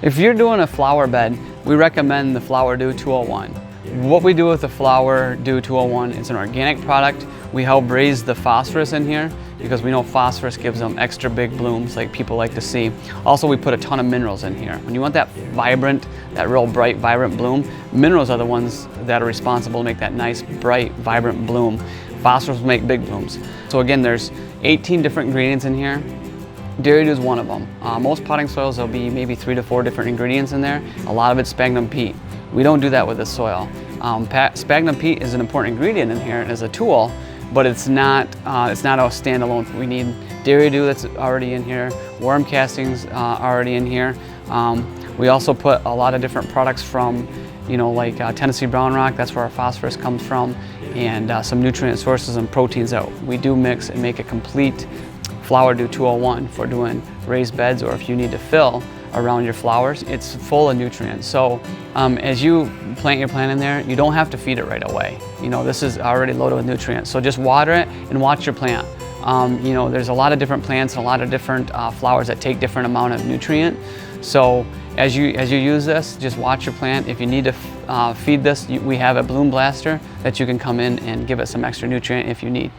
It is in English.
If you're doing a flower bed, we recommend the FlowerDoo 201. What we do with the FlowerDoo 201 is an organic product. We help raise the phosphorus in here because we know phosphorus gives them extra big blooms like people like to see. Also, we put a ton of minerals in here. When you want that vibrant, that real bright, vibrant bloom, minerals are the ones that are responsible to make that nice, bright, vibrant bloom. Phosphorus will make big blooms. So again, there's 18 different ingredients in here. WormDoo is one of them. Most potting soils, there'll be maybe 3 to 4 different ingredients in there. A lot of it's sphagnum peat. We don't do that with this soil. Sphagnum peat is an important ingredient in here as a tool, but it's not a standalone. We need WormDoo that's already in here, worm castings already in here. We also put a lot of different products from, like Tennessee brown rock, that's where our phosphorus comes from, and some nutrient sources and proteins that we do mix and make a complete FlowerDoo 201 for doing raised beds, or if you need to fill around your flowers, it's full of nutrients. So as you plant your plant in there, you don't have to feed it right away. This is already loaded with nutrients. So just water it and watch your plant. There's a lot of different plants and a lot of different flowers that take different amount of nutrient. So as you use this, just watch your plant. If you need to feed this, we have a bloom blaster that you can come in and give it some extra nutrient if you need.